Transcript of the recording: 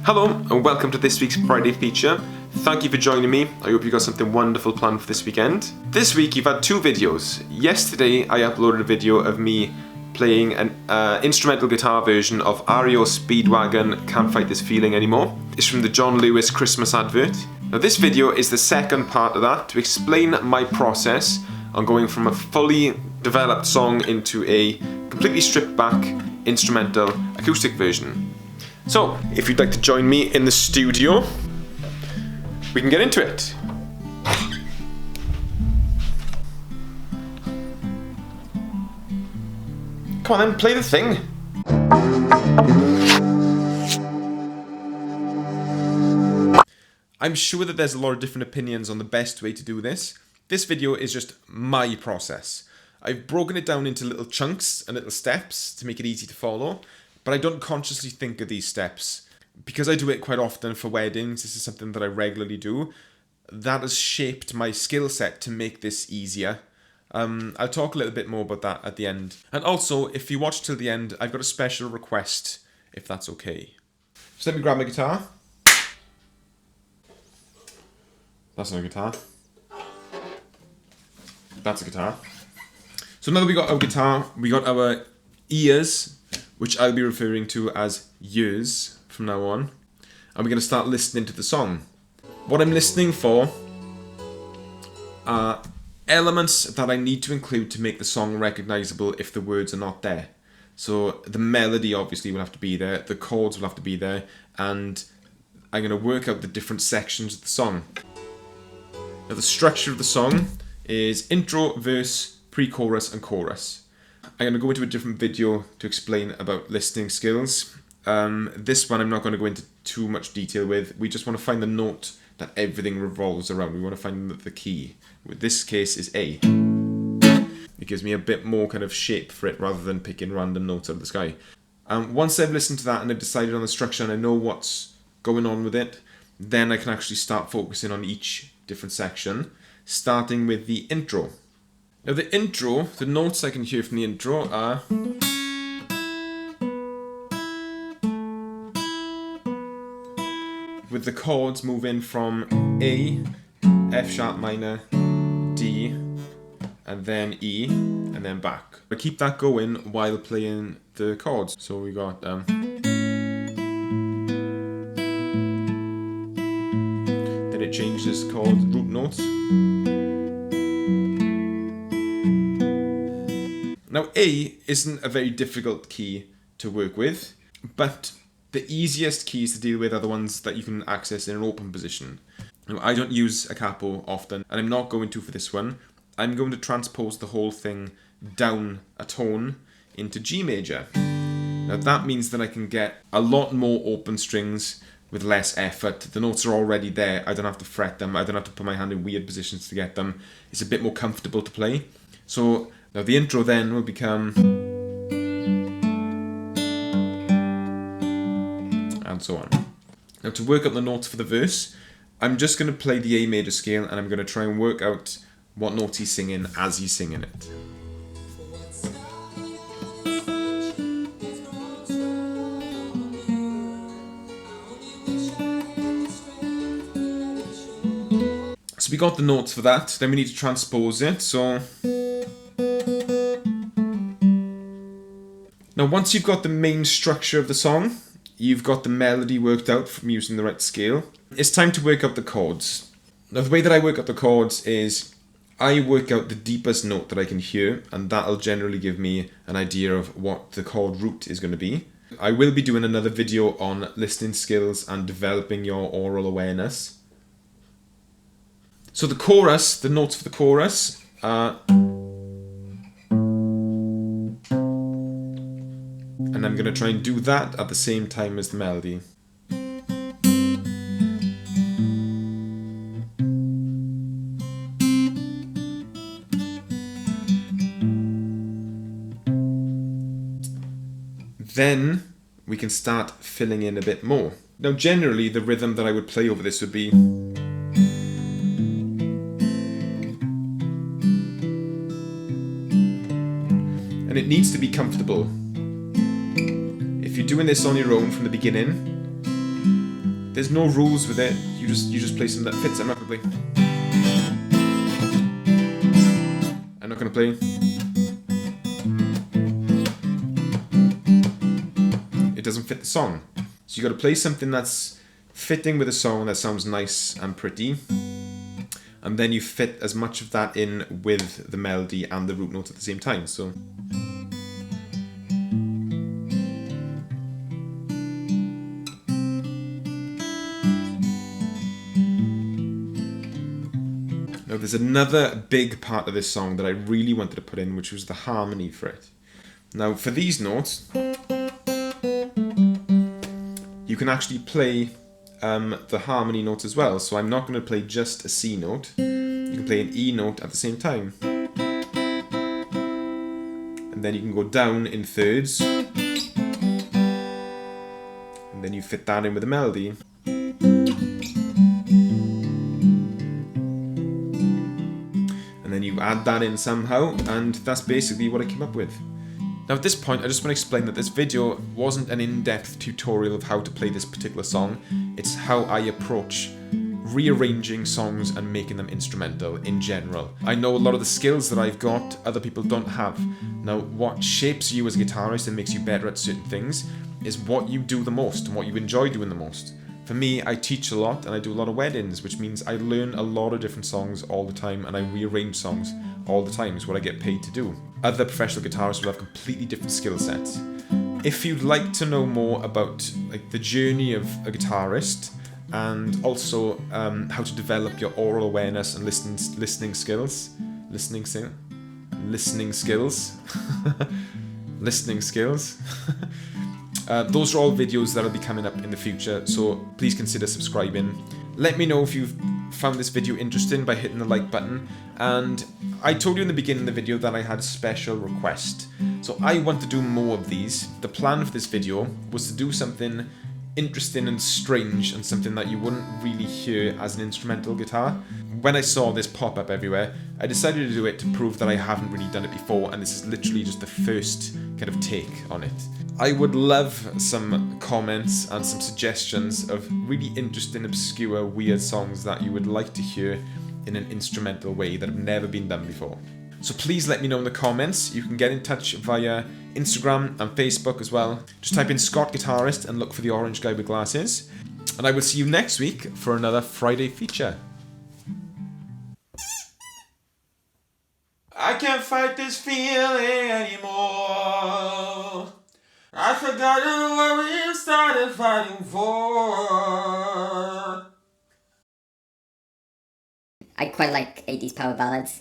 Hello and welcome to this week's Friday feature. Thank you for joining me. I hope you got something wonderful planned for this weekend. This week you've had two videos. Yesterday I uploaded a video of me playing an instrumental guitar version of REO Speedwagon Can't Fight This Feeling Anymore. It's from the John Lewis Christmas advert. Now this video is the second part of that to explain my process on going from a fully developed song into a completely stripped back instrumental acoustic version. So, if you'd like to join me in the studio, we can get into it. Come on then, play the thing. I'm sure that there's a lot of different opinions on the best way to do this. This video is just my process. I've broken it down into little chunks and little steps to make it easy to follow. But I don't consciously think of these steps. Because I do it quite often for weddings, this is something that I regularly do, that has shaped my skill set to make this easier. I'll talk a little bit more about that at the end. And also, if you watch till the end, I've got a special request, if that's okay. So let me grab my guitar. That's not a guitar. That's a guitar. So now that we got our guitar, we got our ears, which I'll be referring to as years from now on. And we're going to start listening to the song. What I'm listening for are elements that I need to include to make the song recognisable if the words are not there. So the melody obviously will have to be there, the chords will have to be there, and I'm going to work out the different sections of the song. Now the structure of the song is intro, verse, pre-chorus and chorus. I'm going to go into a different video to explain about listening skills. This one I'm not going to go into too much detail with. We just want to find the note that everything revolves around. We want to find the key. With this case is A. It gives me a bit more kind of shape for it rather than picking random notes out of the sky. Once I've listened to that and I've decided on the structure and I know what's going on with it, then I can actually start focusing on each different section, starting with the intro. Now the intro, the notes I can hear from the intro are with the chords moving from A, F sharp minor, D, and then E, and then back. I keep that going while playing the chords. So we got then it changes chord root notes. Now A isn't a very difficult key to work with, but the easiest keys to deal with are the ones that you can access in an open position. Now, I don't use a capo often, and I'm not going to for this one. I'm going to transpose the whole thing down a tone into G major. Now that means that I can get a lot more open strings with less effort. The notes are already there, I don't have to fret them, I don't have to put my hand in weird positions to get them. It's a bit more comfortable to play. So now the intro then will become, and so on. Now to work out the notes for the verse, I'm just going to play the A major scale and I'm going to try and work out what notes he's singing as he's singing it. So we got the notes for that, then we need to transpose it, so now once you've got the main structure of the song, you've got the melody worked out from using the right scale, it's time to work out the chords. Now the way that I work out the chords is I work out the deepest note that I can hear, and that'll generally give me an idea of what the chord root is going to be. I will be doing another video on listening skills and developing your aural awareness. So the chorus, the notes for the chorus are, and I'm going to try and do that at the same time as the melody. Then we can start filling in a bit more. Now generally the rhythm that I would play over this would be, and it needs to be comfortable. If you're doing this on your own from the beginning, There's no rules with it. You just play something that fits. I'm not gonna play. I'm not gonna play. It doesn't fit the song. So you got to play something that's fitting with a song that sounds nice and pretty, and then you fit as much of that in with the melody and the root note at the same time. So now there's another big part of this song that I really wanted to put in, which was the harmony for it. Now for these notes, you can actually play the harmony notes as well. So I'm not going to play just a C note. You can play an E note at the same time. And then you can go down in thirds. And then you fit that in with the melody. And then you add that in somehow, and that's basically what I came up with. Now at this point, I just want to explain that this video wasn't an in-depth tutorial of how to play this particular song. It's how I approach rearranging songs and making them instrumental in general. I know a lot of the skills that I've got, other people don't have. Now, what shapes you as a guitarist and makes you better at certain things is what you do the most and what you enjoy doing the most. For me, I teach a lot and I do a lot of weddings, which means I learn a lot of different songs all the time, and I rearrange songs all the time. Is what I get paid to do. Other professional guitarists will have completely different skill sets. If you'd like to know more about the journey of a guitarist, and also how to develop your aural awareness and listening skills, listening skills, those are all videos that'll be coming up in the future, so please consider subscribing. Let me know if you've found this video interesting by hitting the like button, and I told you in the beginning of the video that I had a special request, so I want to do more of these. The plan for this video was to do something interesting and strange, and something that you wouldn't really hear as an instrumental guitar. When I saw this pop up everywhere, I decided to do it to prove that I haven't really done it before, and this is literally just the first kind of take on it. I would love some comments and some suggestions of really interesting, obscure, weird songs that you would like to hear in an instrumental way that have never been done before. So please let me know in the comments. You can get in touch via Instagram and Facebook as well. Just type in Scott Guitarist and look for the orange guy with glasses. And I will see you next week for another Friday feature. I can't fight this feeling anymore. I forgot what we started fighting for. I quite like 80s power ballads.